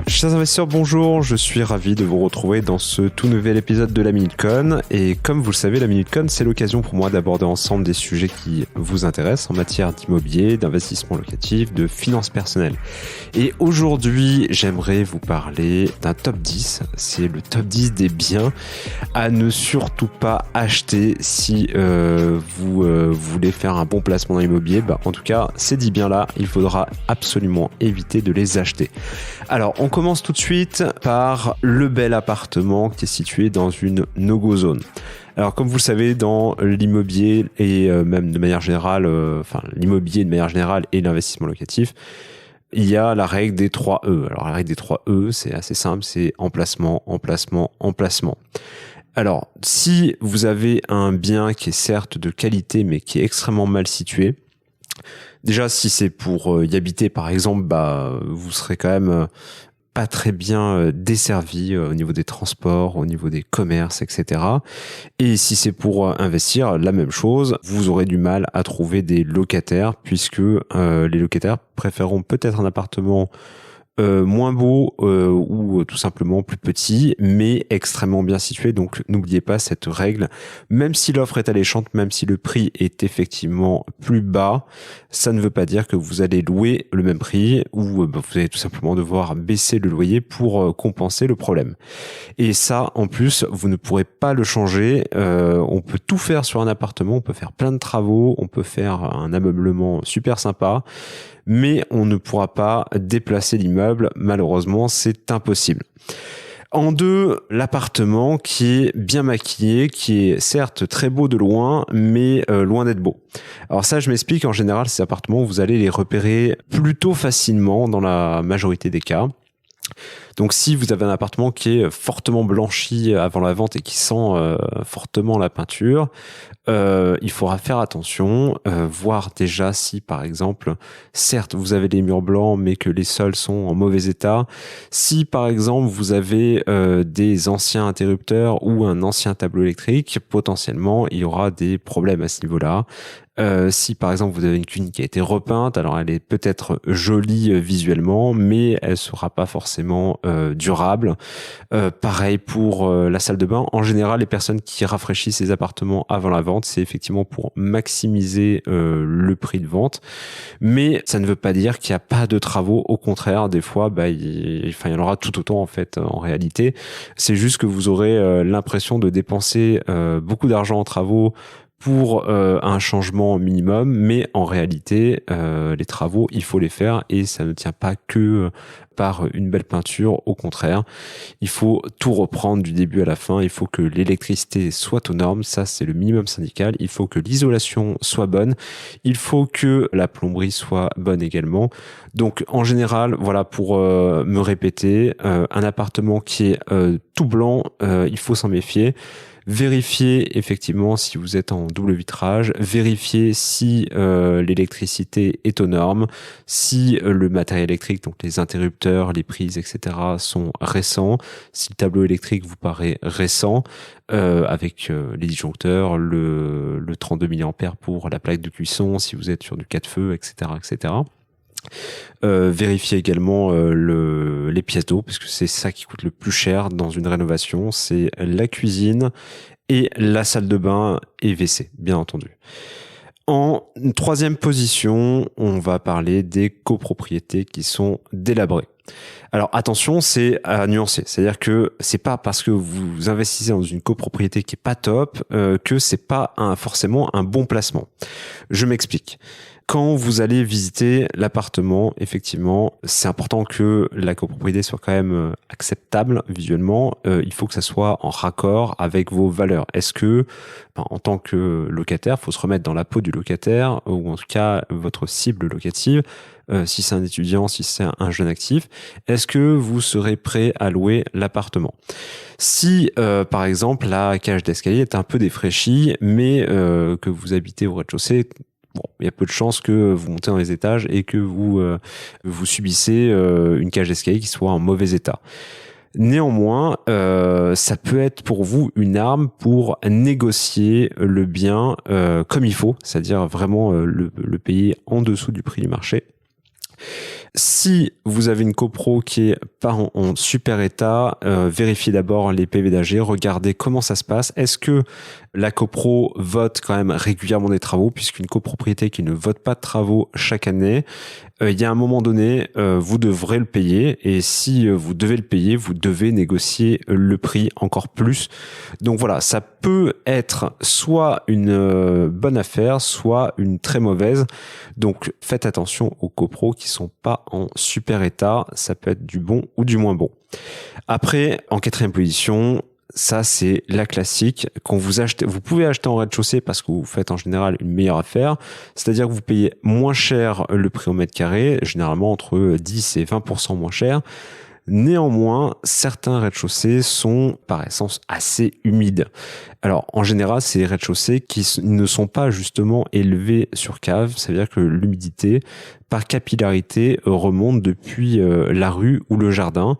Chers investisseurs, bonjour, je suis ravi de vous retrouver dans ce tout nouvel épisode de la Minute Con. Et comme vous le savez, la Minute Con, c'est l'occasion pour moi d'aborder ensemble des sujets qui vous intéressent en matière d'immobilier, d'investissement locatif, de finances personnelles. Et aujourd'hui, j'aimerais vous parler d'un top 10. C'est le top 10 des biens à ne surtout pas acheter si vous voulez faire un bon placement dans l'immobilier. En tout cas, ces 10 biens-là, il faudra absolument éviter de les acheter. Alors, on commence tout de suite par le bel appartement qui est situé dans une no-go zone. Alors, comme vous le savez, dans l'immobilier et même de manière générale, l'immobilier de manière générale et l'investissement locatif, il y a la règle des 3 E. Alors, la règle des 3 E, c'est assez simple, c'est emplacement, emplacement, emplacement. Alors, si vous avez un bien qui est certes de qualité, mais qui est extrêmement mal situé, déjà, si c'est pour y habiter, par exemple, vous serez quand même pas très bien desservi au niveau des transports, au niveau des commerces, etc. Et si c'est pour investir, la même chose, vous aurez du mal à trouver des locataires puisque les locataires préféreront peut-être un appartement moins beau ou tout simplement plus petit, mais extrêmement bien situé. Donc n'oubliez pas cette règle. Même si l'offre est alléchante, même si le prix est effectivement plus bas, ça ne veut pas dire que vous allez louer le même prix ou vous allez tout simplement devoir baisser le loyer pour compenser le problème. Et ça, en plus, vous ne pourrez pas le changer. On peut tout faire sur un appartement, on peut faire plein de travaux, on peut faire un ameublement super sympa, mais on ne pourra pas déplacer l'immeuble. Malheureusement, c'est impossible. En deux, l'appartement qui est bien maquillé, qui est certes très beau de loin, mais loin d'être beau. Alors ça, je m'explique. En général, ces appartements, vous allez les repérer plutôt facilement dans la majorité des cas. Donc si vous avez un appartement qui est fortement blanchi avant la vente et qui sent fortement la peinture, il faudra faire attention, voir déjà si par exemple, certes vous avez les murs blancs mais que les sols sont en mauvais état, si par exemple vous avez des anciens interrupteurs ou un ancien tableau électrique, potentiellement il y aura des problèmes à ce niveau-là. Si par exemple vous avez une cuisine qui a été repeinte, alors elle est peut-être jolie visuellement, mais elle sera pas forcément durable. Pareil pour la salle de bain. En général, les personnes qui rafraîchissent ces appartements avant la vente, c'est effectivement pour maximiser le prix de vente. Mais ça ne veut pas dire qu'il n'y a pas de travaux. Au contraire, des fois, il y en aura tout autant en fait en réalité. C'est juste que vous aurez l'impression de dépenser beaucoup d'argent en travaux pour un changement minimum, mais en réalité, les travaux, il faut les faire et ça ne tient pas que par une belle peinture. Au contraire, il faut tout reprendre du début à la fin. Il faut que l'électricité soit aux normes, ça c'est le minimum syndical. Il faut que l'isolation soit bonne. Il faut que la plomberie soit bonne également. Donc en général, voilà, pour me répéter, un appartement qui est tout blanc, il faut s'en méfier. Vérifiez effectivement si vous êtes en double vitrage, vérifiez si l'électricité est aux normes, si le matériel électrique, donc les interrupteurs, les prises, etc. sont récents, si le tableau électrique vous paraît récent, avec les disjoncteurs, le 32 mA pour la plaque de cuisson, si vous êtes sur du 4 feux, etc., etc. Vérifiez également les pièces d'eau, parce que c'est ça qui coûte le plus cher dans une rénovation, c'est la cuisine et la salle de bain et WC, bien entendu. En troisième position, on va parler des copropriétés qui sont délabrées. Alors attention, c'est à nuancer. C'est-à-dire que c'est pas parce que vous investissez dans une copropriété qui est pas top que c'est pas forcément un bon placement. Je m'explique. Quand vous allez visiter l'appartement, effectivement, c'est important que la copropriété soit quand même acceptable visuellement. Il faut que ça soit en raccord avec vos valeurs. Est-ce que, en tant que locataire, il faut se remettre dans la peau du locataire, ou en tout cas votre cible locative, si c'est un étudiant, si c'est un jeune actif, est-ce que vous serez prêt à louer l'appartement? Si, par exemple, la cage d'escalier est un peu défraîchie, mais que vous habitez au rez-de-chaussée, bon, il y a peu de chances que vous montez dans les étages et que vous subissez une cage d'escalier qui soit en mauvais état. Néanmoins, ça peut être pour vous une arme pour négocier le bien comme il faut, c'est-à-dire vraiment le payer en dessous du prix du marché. Si vous avez une copro qui est pas en super état, vérifiez d'abord les PV d'AG, regardez comment ça se passe. Est-ce que la copro vote quand même régulièrement des travaux, puisqu'une copropriété qui ne vote pas de travaux chaque année, il y a un moment donné, vous devrez le payer, et si vous devez le payer, vous devez négocier le prix encore plus. Donc voilà, ça peut être soit une bonne affaire, soit une très mauvaise. Donc faites attention aux copros qui sont pas en super état, ça peut être du bon ou du moins bon. Après, en quatrième position, ça c'est la classique. Quand vous achetez, vous pouvez acheter en rez-de-chaussée parce que vous faites en général une meilleure affaire, c'est-à-dire que vous payez moins cher le prix au mètre carré, généralement entre 10 et 20% moins cher. Néanmoins, certains rez-de-chaussée sont par essence assez humides. Alors, en général, c'est les rez-de-chaussée qui ne sont pas justement élevés sur cave. Ça veut dire que l'humidité, par capillarité, remonte depuis la rue ou le jardin.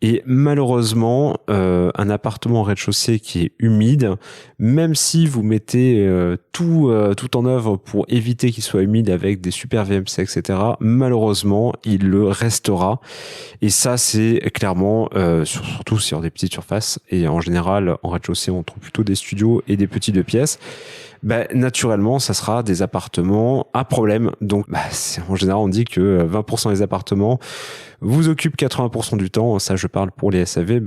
Et malheureusement, un appartement au rez-de-chaussée qui est humide, même si vous mettez tout en œuvre pour éviter qu'il soit humide avec des super VMC, etc., malheureusement, il le restera. Et ça, c'est clairement, surtout sur des petites surfaces, et en général, en rez-de-chaussée, on trouve plutôt des studios et des petits 2 pièces. Naturellement, ça sera des appartements à problème. Donc, en général, on dit que 20% des appartements vous occupent 80% du temps. Ça, je parle pour les SAV.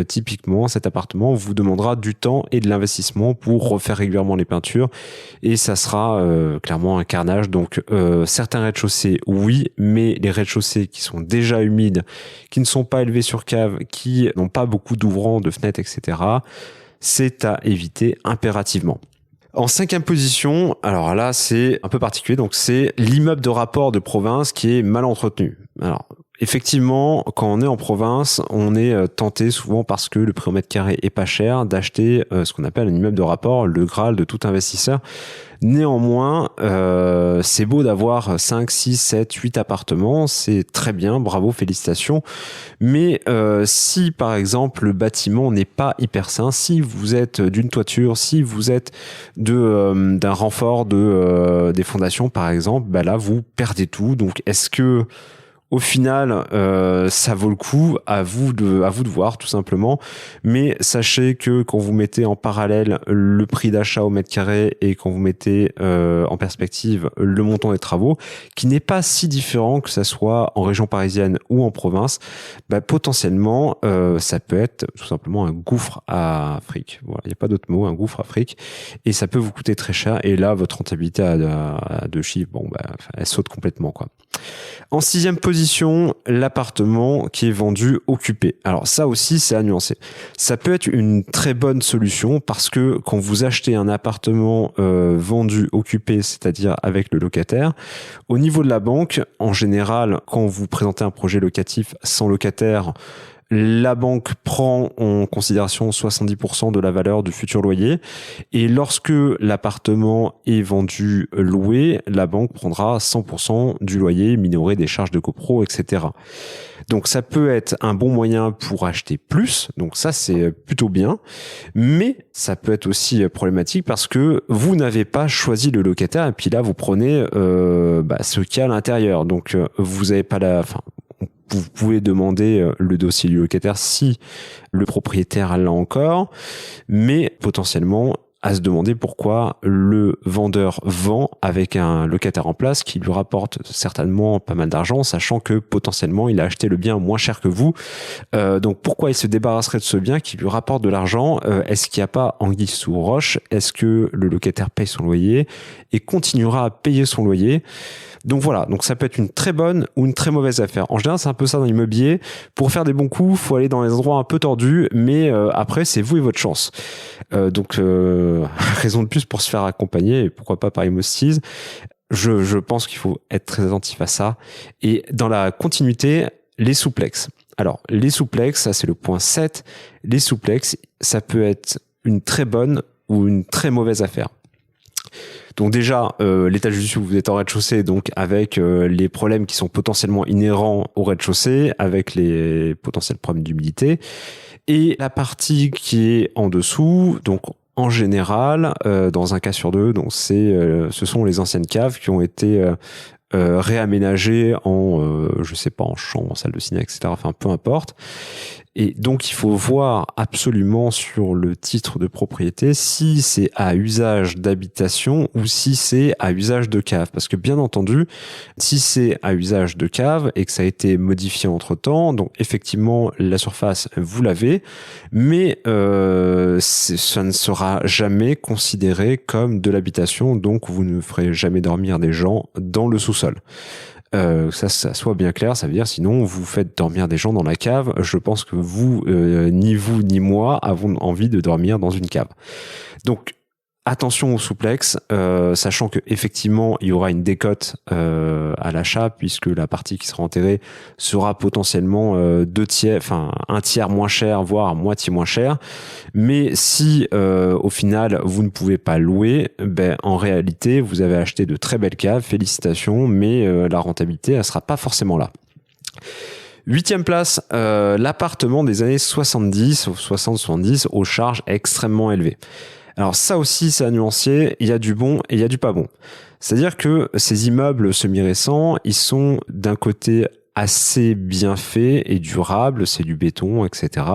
Typiquement, cet appartement vous demandera du temps et de l'investissement pour refaire régulièrement les peintures. Et ça sera clairement un carnage. Donc, certains rez-de-chaussée, oui, mais les rez-de-chaussée qui sont déjà humides, qui ne sont pas élevés sur cave, qui n'ont pas beaucoup d'ouvrants, de fenêtres, etc., c'est à éviter impérativement. En cinquième position, alors là c'est un peu particulier, donc c'est l'immeuble de rapport de province qui est mal entretenu. Alors effectivement, quand on est en province, on est tenté souvent parce que le prix au mètre carré est pas cher d'acheter ce qu'on appelle un immeuble de rapport, le Graal de tout investisseur. Néanmoins, c'est beau d'avoir 5, 6, 7, 8 appartements, c'est très bien, bravo, félicitations. Mais si par exemple le bâtiment n'est pas hyper sain, si vous êtes d'une toiture, si vous êtes d'un renfort des fondations par exemple, là vous perdez tout. Donc est-ce que au final, ça vaut le coup, à vous de voir tout simplement. Mais sachez que quand vous mettez en parallèle le prix d'achat au mètre carré et quand vous mettez en perspective le montant des travaux, qui n'est pas si différent que ça soit en région parisienne ou en province, potentiellement ça peut être tout simplement un gouffre à fric. Voilà, il n'y a pas d'autre mot, un gouffre à fric, et ça peut vous coûter très cher. Et là, votre rentabilité à 2 chiffres, elle saute complètement, quoi. En sixième position, l'appartement qui est vendu occupé. Alors ça aussi, c'est à nuancer. Ça peut être une très bonne solution parce que quand vous achetez un appartement vendu occupé, c'est-à-dire avec le locataire, au niveau de la banque, en général, quand vous présentez un projet locatif sans locataire, la banque prend en considération 70% de la valeur du futur loyer. Et lorsque l'appartement est vendu loué, la banque prendra 100% du loyer, minoré des charges de copro, etc. Donc ça peut être un bon moyen pour acheter plus. Donc ça, c'est plutôt bien. Mais ça peut être aussi problématique parce que vous n'avez pas choisi le locataire. Et puis là, vous prenez ce qu'il y a à l'intérieur. Donc vous n'avez pas vous pouvez demander le dossier du locataire si le propriétaire l'a encore, mais potentiellement à se demander pourquoi le vendeur vend avec un locataire en place qui lui rapporte certainement pas mal d'argent, sachant que potentiellement il a acheté le bien moins cher que vous. Donc pourquoi il se débarrasserait de ce bien qui lui rapporte de l'argent? Est-ce qu'il n'y a pas anguille sous roche? Est-ce que le locataire paye son loyer et continuera à payer son loyer? Donc voilà, donc ça peut être une très bonne ou une très mauvaise affaire. En général, c'est un peu ça dans l'immobilier. Pour faire des bons coups, faut aller dans les endroits un peu tordus, mais après, c'est vous et votre chance. Donc, raison de plus pour se faire accompagner, et pourquoi pas par Imostise. Je pense qu'il faut être très attentif à ça. Et dans la continuité, les souplex. Alors, les souplex, ça c'est le point 7. Les souplex, ça peut être une très bonne ou une très mauvaise affaire. Donc déjà, l'étage du dessus, vous êtes en rez-de-chaussée, donc avec les problèmes qui sont potentiellement inhérents au rez-de-chaussée, avec les potentiels problèmes d'humidité. Et la partie qui est en dessous, donc en général, dans un cas sur deux, donc ce sont les anciennes caves qui ont été réaménagé en, je sais pas, en chambre, en salle de cinéma, etc. Enfin, peu importe. Et donc, il faut voir absolument sur le titre de propriété si c'est à usage d'habitation ou si c'est à usage de cave. Parce que bien entendu, si c'est à usage de cave et que ça a été modifié entre-temps, donc effectivement, la surface, vous l'avez, mais ça ne sera jamais considéré comme de l'habitation, donc vous ne ferez jamais dormir des gens dans le sous-sol. Ça soit bien clair, ça veut dire sinon vous faites dormir des gens dans la cave. Je pense que ni vous ni moi avons envie de dormir dans une cave. Donc attention au souplex, sachant que effectivement il y aura une décote à l'achat puisque la partie qui sera enterrée sera potentiellement un tiers moins cher, voire à moitié moins cher. Mais si au final vous ne pouvez pas louer, en réalité vous avez acheté de très belles caves, félicitations, mais la rentabilité elle sera pas forcément là. 8e place, l'appartement des années 70, 60-70 aux charges extrêmement élevées. Alors ça aussi, c'est à nuancer, il y a du bon et il y a du pas bon. C'est-à-dire que ces immeubles semi-récents, ils sont d'un côté assez bien faits et durables, c'est du béton, etc.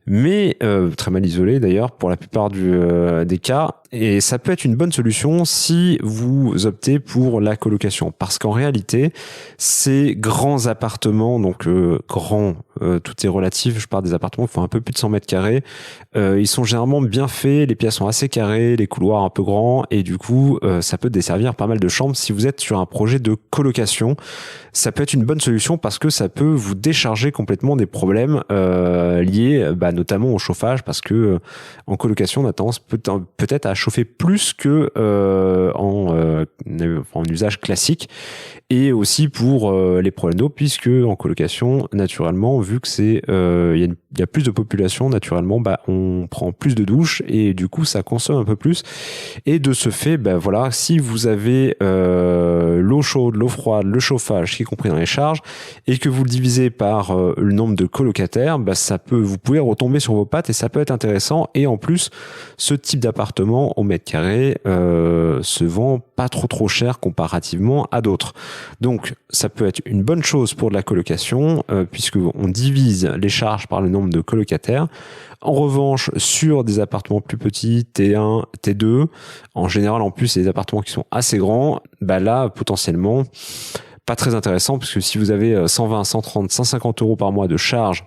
Mais très mal isolé d'ailleurs pour la plupart des cas. Et ça peut être une bonne solution si vous optez pour la colocation. Parce qu'en réalité, ces grands appartements, donc grands, tout est relatif, je parle des appartements qui font un peu plus de 100 mètres carrés, ils sont généralement bien faits, les pièces sont assez carrées, les couloirs un peu grands, et du coup, ça peut desservir pas mal de chambres. Si vous êtes sur un projet de colocation, ça peut être une bonne solution parce que ça peut vous décharger complètement des problèmes liés notamment au chauffage, parce que en colocation, on a tendance peut-être à chauffer plus que en usage classique, et aussi pour les problèmes d'eau, puisque en colocation, naturellement, vu que il y a plus de population, naturellement, on prend plus de douches et du coup, ça consomme un peu plus. Et de ce fait, voilà, si vous avez l'eau chaude, l'eau froide, le chauffage, qui est compris dans les charges, et que vous le divisez par le nombre de colocataires, vous pouvez retomber sur vos pattes et ça peut être intéressant. Et en plus, ce type d'appartement au mètre carré se vend pas trop cher comparativement à d'autres. Donc, ça peut être une bonne chose pour de la colocation, puisque on divise les charges par le nombre de colocataires. En revanche, sur des appartements plus petits, T1, T2, en général, en plus, c'est des appartements qui sont assez grands, là, potentiellement, pas très intéressant, parce que si vous avez 120, 130, 150 euros par mois de charges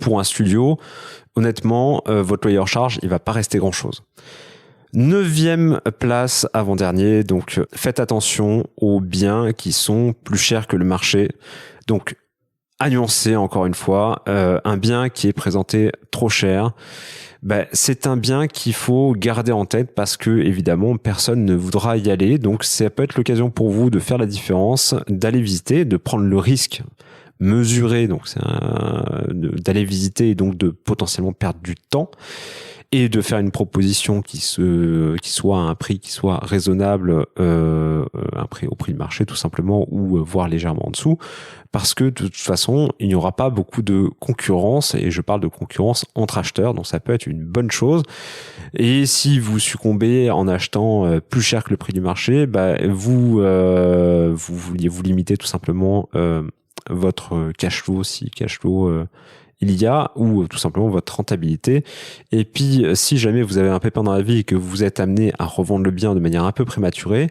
pour un studio, honnêtement, votre loyer hors charge, il va pas rester grand-chose. 9e place, avant-dernier, donc faites attention aux biens qui sont plus chers que le marché. Donc, à nuancer encore une fois, un bien qui est présenté trop cher, c'est un bien qu'il faut garder en tête parce que évidemment personne ne voudra y aller. Donc ça peut être l'occasion pour vous de faire la différence, d'aller visiter, de prendre le risque mesuré, donc d'aller visiter et donc de potentiellement perdre du temps, et de faire une proposition qui soit à un prix qui soit raisonnable, un prix au prix du marché tout simplement, ou voire légèrement en dessous, parce que de toute façon il n'y aura pas beaucoup de concurrence, et je parle de concurrence entre acheteurs, donc ça peut être une bonne chose. Et si vous succombez en achetant plus cher que le prix du marché, vous limitez tout simplement votre cash flow, si cash flow il y a, ou tout simplement votre rentabilité. Et puis, si jamais vous avez un pépin dans la vie et que vous êtes amené à revendre le bien de manière un peu prématurée,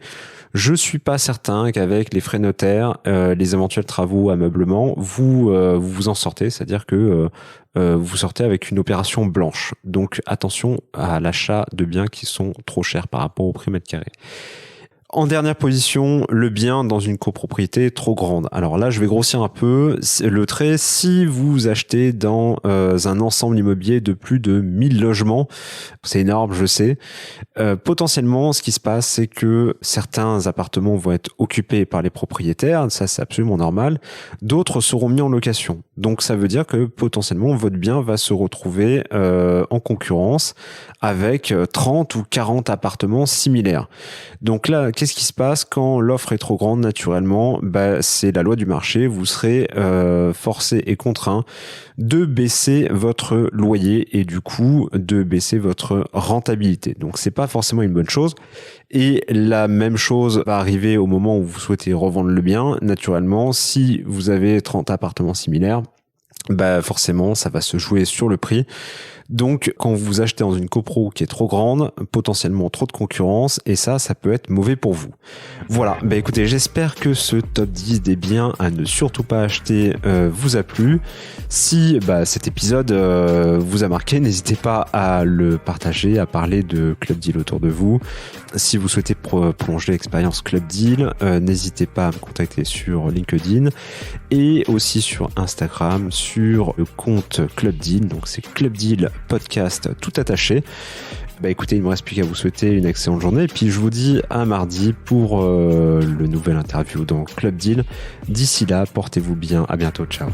je suis pas certain qu'avec les frais notaires, les éventuels travaux, ameublement, vous en sortez, c'est-à-dire que vous sortez avec une opération blanche. Donc, attention à l'achat de biens qui sont trop chers par rapport au prix mètre carré. En dernière position, le bien dans une copropriété trop grande. Alors là, je vais grossir un peu le trait. Si vous achetez dans un ensemble immobilier de plus de 1000 logements, c'est énorme, je sais. Potentiellement, ce qui se passe, c'est que certains appartements vont être occupés par les propriétaires. Ça, c'est absolument normal. D'autres seront mis en location. Donc, ça veut dire que potentiellement, votre bien va se retrouver en concurrence avec 30 ou 40 appartements similaires. Donc là, qu'est-ce qui se passe quand l'offre est trop grande? Naturellement, c'est la loi du marché. Vous serez forcé et contraint de baisser votre loyer et du coup de baisser votre rentabilité. Donc c'est pas forcément une bonne chose. Et la même chose va arriver au moment où vous souhaitez revendre le bien. Naturellement, si vous avez 30 appartements similaires, forcément, ça va se jouer sur le prix. Donc, quand vous achetez dans une copro qui est trop grande, potentiellement trop de concurrence, et ça peut être mauvais pour vous. Voilà, écoutez, j'espère que ce top 10 des biens à ne surtout pas acheter vous a plu. Si cet épisode vous a marqué, n'hésitez pas à le partager, à parler de Club Deal autour de vous. Si vous souhaitez prolonger l'expérience Club Deal, n'hésitez pas à me contacter sur LinkedIn et aussi sur Instagram, sur le compte Club Deal. Donc c'est Club Deal Podcast tout attaché. Écoutez, il me reste plus qu'à vous souhaiter une excellente journée et puis je vous dis à mardi pour le nouvel interview dans Club Deal. D'ici là, portez-vous bien, à bientôt, ciao.